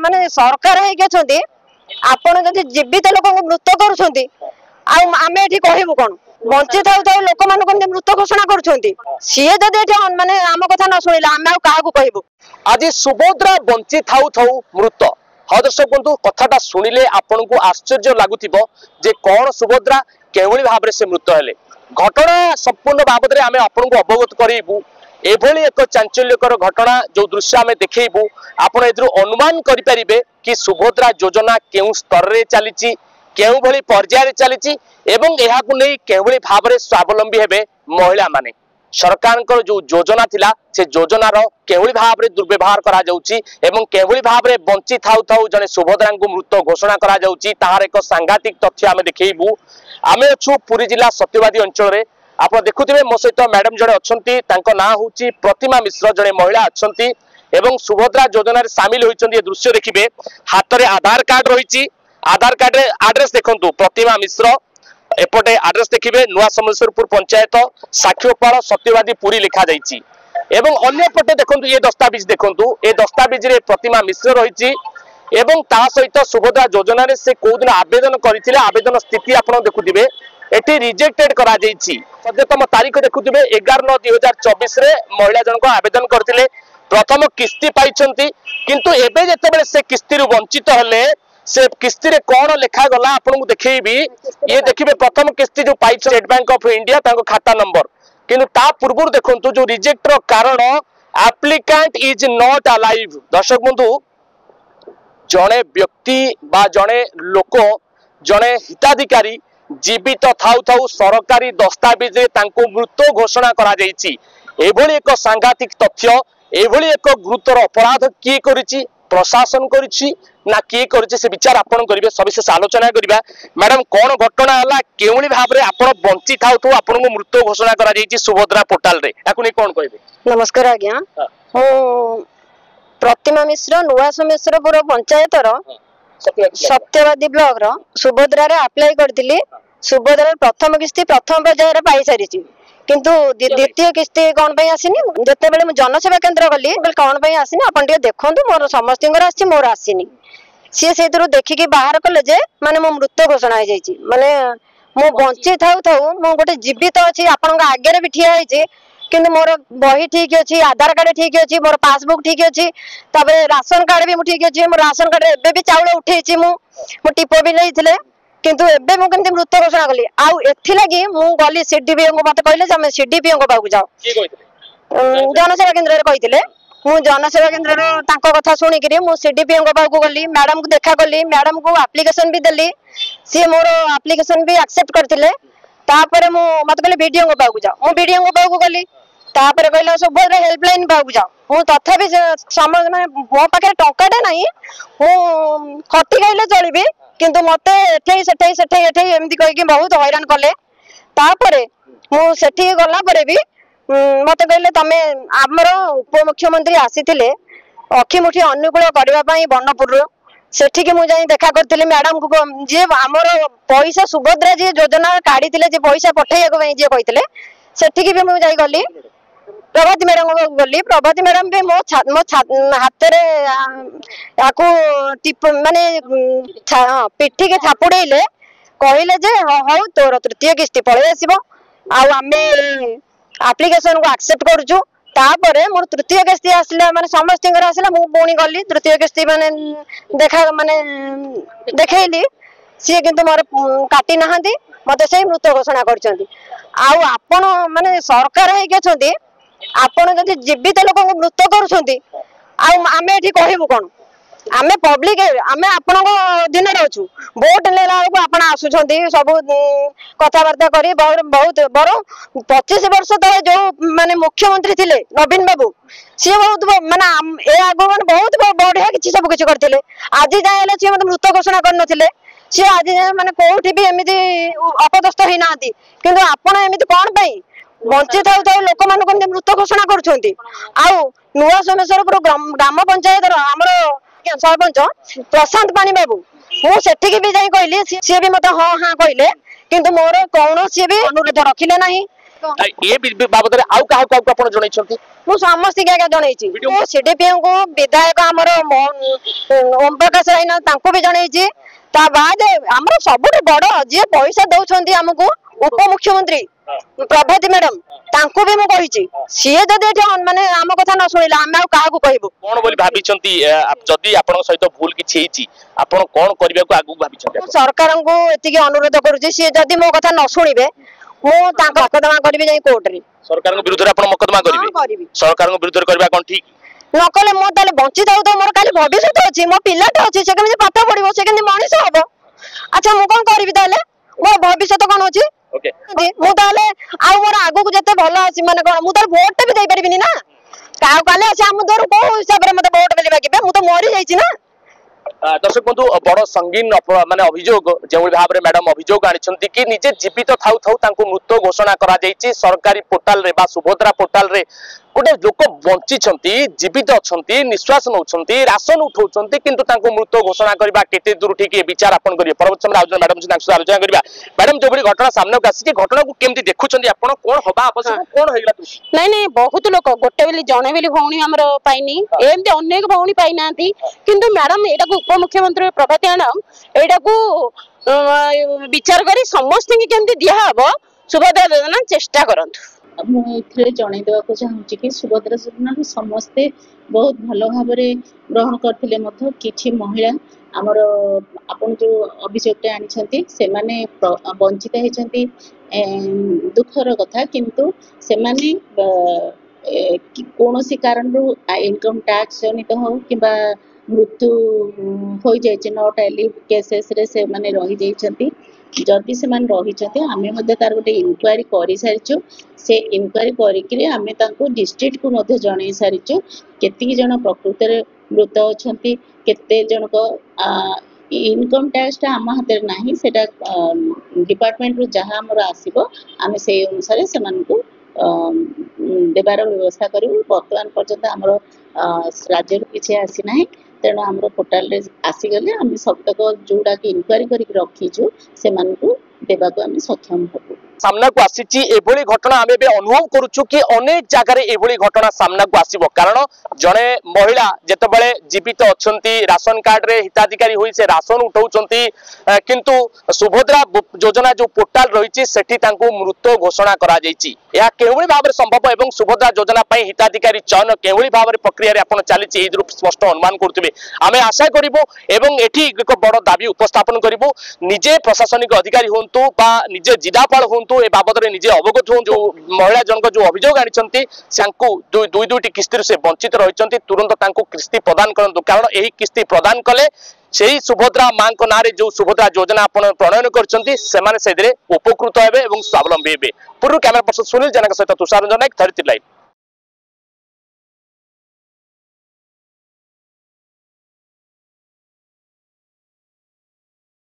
माने सरकार है आपण जदि जीवित लोक मृत करुछंती आमे एठी कहबो कोन बंची थाउ थाउ लोक मान मृत घोषणा करुछंती सीए जदि एठी माने आम कथा न सुनिला आमे आ काहाकू कहबो आज सुभद्रा बंची थाउ थाउ मृत हाँ दर्शक बंधु कथाटा शुणिले आपन को आश्चर्य लगुथिबो जे कौन सुभद्रा केवली भाव से मृत हेले घटना संपूर्ण बाबद में आम आपन को अवगत करेबू एभली एक चांचल्यकर घटना जो दृश्य आम देखू आपड़ ए अनुमान करें कि सुभद्रा योजना केउ स्तर में चली केउ भली पर्याय चली एवं यह केवली भाव में स्वावलंबी हेबे महिला माने सरकार जो योजना थिला से योजनार केवली भाव में दुर्व्यवहार करा जाउची एवं केवली भाव में बंची थाउ थाउ जने सुभद्रा को मृत घोषणा करा जाउची ताहार एक सांघातिक तथ्य आम देखू आम अच्छु पुरी जिला सत्यवादी अंचल में आप देखुथिबे मो सहित मैडम जड़े अच्छी ना हूँ प्रतिमा मिश्र जड़े महिला अच्छी एवं सुभद्रा योजना सामिल होती दृश्य देखिए हाथ में आधार कार्ड रही आधार कार्ड रे आड्रेस देखु प्रतिमा मिश्र एपटे आड्रेस देखिए नुआ समलेश्वरपुर पंचायत साक्षीपाल सत्यवादी पुरी लिखा जाइए एवं अन्य पटे देखु ये दस्तावेज देखु ये दस्तावेज रे प्रतिमा मिश्र रही एवं ता सहित सुभद्रा योजना रे से कौ दिन आवेदन करते आवेदन स्थिति आप देखुवे एटी रिजेक्टेड करा जाइछि सद्यतम तारीख देखुवे 11/9/2024 रे महिला जनक आवेदन करथिले प्रथम किस्ती पाइछंती किंतु एबे जेतेबेले से किस्ती रु वंचित हले से किस्ती रे कोन लेखा गला आपन को देखैबी ये देखिबे प्रथम किस्ती जो पाइ स्टेट बैंक ऑफ इंडिया तांको खाता नंबर किंतु ता पूर्व देखंतु जो रिजेक्ट रो कारण एप्लिकेंट इज नॉट अलाइव दर्शक बंधु जणे व्यक्ति बा जणे लोक जणे हिताधिकारी जीवित थाउ थाउ सरकारी दस्तावेज मृत घोषणा करा जाइछि एभली एक सांघातिक तथ्य एभली एक गुरुतर अपराध किए करिछि प्रशासन करिछि ना किए करिछि से विचार आपण करिवे सविशेष आलोचना करिबा मैडम कोन घटना हला केउली भाव रे आपण बंची थाउ थाउ आपण को मृत घोषणा करा जाइछि सुभद्रा पोर्टल रे ताकू नै कोन कहबे नमस्कार आज्ञा प्रतिमा मिश्र नुआ समेश्वरपुर पंचायत सत्यवादी ब्लॉक रो सुभद्रा रे अप्लाई करथिली सुभद्रा प्रथम किस्ती प्रथम पर्याय रे पाई सारी किंतु द्वितीय किस्ती कौन पे आसीनी जते बेले जनसेवा केंद्र गली कौन पे आसीनी अपन टिके देखंतु मोर समस्तिंगर आसी मोर आसीनी सी सेतरु देखिकी बाहर कले जे माने मो मृत घोषणा हो जाइछि माने मो बंची थाउ थाउ मो गोटे जीवित अछि आपन आगे रे भी ठिया होइछि किंतु मोर बही ठीक अच्छी आधार कार्ड ठीक अच्छी मोर पासबुक ठीक अच्छी तापर राशन कार्ड भी ठीक अच्छी मोर राशन कार्ड एबे भी चाउल उठेछि मु टिपो भी लेइथिले किंतु एबे मु केमति मृत घोषणा कली आउ एथि लागि मु गली सीडीपीओ को मते कहले जे हम सीडीपीओ को पाऊ जाओ की कहिथिले जनसेवा केंद्र रे कहिथिले मु जनसेवा केंद्र रो तांको कथा सुनी करी मु सीडीपीओ को पाऊ गली मैडम को देखा गली मैडम को एप्लीकेशन भी देली सी मोर एप्लीकेशन भी एक्सेप्ट करथिले तापर मु मत कहले वीडियो को पाऊ जाओ मु वीडियो को पाऊ गली तापर कहले सुभद्रा हेल्पलाइन पाऊ जाओ मु तथापि समय माने मो पाखे टंकाटे नाही मु खटी गइले चलिबी किंतु मते एठै एमती कहि कि बहुत हैरान कले तापरे मु सेठी गला परे भी मते कहले तमे हमर उपमुख्यमंत्री आसीथिले अखिमुठी अनुकूल करबा पई बनपुर रो सेठी के मु जाई देखा करथिले मैडम को जे हमर पैसा सुभद्रा जे योजना काढी थिले जे पैसा पठैया को जे कहिथिले सेठी के भी मु जाई गली प्रभाती मैडम को गली प्रभाती मैडम भी मो हाथ रे याकू टिप माने पिठी के थापुडेले कहले जे हो तोर तृतीय किस्ती पळे आसीबो आ आमे एप्लीकेशन को एक्सेप्ट करजु तापरे मोर तृतीय किस्ती आसले माने समस्तिंगर आसले मु पुणी गली तृतीय किस्ती माने देखा माने देखैली सी किंतु मोर काटी नाहंती मते सेही मृत घोषणा करछंती आउ आपण माने सरकार हे के छंती आपण जदि जीवित लोक मृत करुछंती आमे एठी कहबो कोन आमे पब्लिक आमे आपण दिन रे अछु वोट लेला को आपण आसुछंती सब कथा वार्ता करी बहुत बर 25 वर्ष तले जो माने मुख्यमंत्री थिले नवीन बाबू सी बहुत माने ए आगो माने बहुत बढ़िया किछि सब किछि करथिले आज जायले सी मते मृत घोषणा कर नथिले सी आज माने कोठी भी एमिति अपदस्थ होई नांती किंतु आपण एमिति कोन पई बंची थाउ थाउ लोक मान मृत घोषणा करुछंती आउ नुआ समेश्वरपुर ग्राम पंचायत हमर सरपंच प्रशांत पानी बाबू मु सेठी के भी जाई कहली सी भी मते हां हां कहले किंतु मोर कौन सी भी अनुरोध रखिले नाही ए बाबद आउ क्या आपण जन मु समस्त क्या जनईची सीडीपी को विधायक आमर ओम प्रकाश रायना तांको भी जनईची ता बाद हमर सबुठ बड़ जे पैसा दउछंती हमको उप मुख्यमंत्री प्रभाती मैडम तांको भी मु कहिची सिए जदि एठी माने आम कथा न सुनिला हम काहा को कहबो कोन बोली भाबिचंती जदि आपण सहित भूल किछि हेची आपण कोन करबा को आगु भाबिचंती सरकार को एति के अनुरोध करूची सिए जदि मो कथा न सुनिबे मु तांको मोकदमा करबी जाई कोर्ट रे सरकार को विरुद्ध रे आपण मोकदमा करबी सरकार को विरुद्ध करबा कोन ठीक नकले मो ताले बंची जाऊ तो मोर काली भविष्यत अछि मो पिलाटा अछि से केमि पाठ पढिबो से केमि मनीष हबो अच्छा मु कोन करबी ताले मोर भविष्यत कोन अछि ओके मु ताले आ मोर आगु को जते भलो अछि माने कोन मु तार वोट भी देई परबिनी ना काउ काले अछि हम दर को हिसाब रे मते वोट बेली मागिबे मु तो मरि जाईची ना दर्शक बंधु बड़ संगीन माने अभियोग जो भाव में मैडम अभियोग आनी कि निजे जीवित थाउ थाउ मृत घोषणा करा जायछि सरकारी पोर्टाल रे बा सुभद्रा पोर्टाल रे गोटे लोक बंची जीवित अच्छा निश्वास नौ राशन उठाऊँ किंतु मृत घोषणा करने केते दूर ठीक विचार आपन करिए परवर्त समय आज मैडम से आलोचना करबा मैडम जो घटना सामने को आसी घटना को केमती देखुछंती आपन कोन हबा आवश्यक कोन होइला नहीं नहीं बहुत लोक गोटे बेली जणे बेली भौणी हमर पाइनी एमती अनेक भौणी पाइ नांती किंतु मैडम एटा को उप मुख्यमंत्री प्रभाती मैडम एटा को विचार करी समस्त के केमती दिया हबो सुभद्रा योजना चेष्टा करंतु मुझे जनईदेवा चाहूँगी कि सुभद्रा योजना समस्ते बहुत भल भाव ग्रहण करते किछि महिला आमर आपण जो अभियोग आनी से माने वंचित होती दुखर कथा किंतु से माने कौन कारण इनकम टैक्स जनित हो कि मृत्यु हो जाए नट एलिव केसेस रे से माने रही जाइछंती जदि से माने रही आम तार गोटे इनक्वारी कर सारी से इनक्वारी करी आमे तांको डिस्ट्रिक्ट को मध्य जणई सारिचु केति जन प्रकृत मृत अच्छा केते जन को इनकम टैक्स आम हाथ में ना सेटा डिपार्टमेंट रु जहाँ आमर आसीबो आमे से अनुसार से मानकु देवार व्यवस्था करू वर्तमान पर्यंत आमर राज्य किसी आसी ना तेणु आम पोर्टाल रे आसीगले आम सबतक जोड़ा कि इनक्वारी करके रखीचु से देवा को आम सक्षम हबु सामना को आसी एभली घटना आम अनुभव करुचु कि अनेक जगह एभली घटना सामना को आसीबो कारण जड़े महिला जेतेबेले जीवित अच्छी राशन कार्ड रे हिताधिकारी होई से राशन उठाउचंती किंतु सुभद्रा योजना जो पोर्टाल रही सेठी तांको मृत घोषणा करा जायछि या केवली भाव संभव एवं सुभद्रा योजना पई हिताधिकारी चयन केवली भाव प्रक्रिया रे आपण चलीछि एही स्पष्ट अनुमान करथिबे आमे आशा करिवो एवं एठी एक बड़ दाबी उपस्थापन करिवो निजे प्रशासनिक अधिकारी होंतु बा निजे जिलापाल होंतु ए बाबद रे निजे अवगत हो जो महिला जनक जो अभियोग आनी दुईटी किस्ती से वंचित रही तुरंत किस्ती प्रदान करंतु कारण यही किस्ती प्रदान कले से सुभद्रा मां ना जो सुभद्रा योजना आपण प्रणयन कर उपकृत हेबे और स्वावलंबी हेबे। पूर्व कैमरा पर्सन सुनील जनक सहित तुषार रंजन नायक, धरित्री लाइव।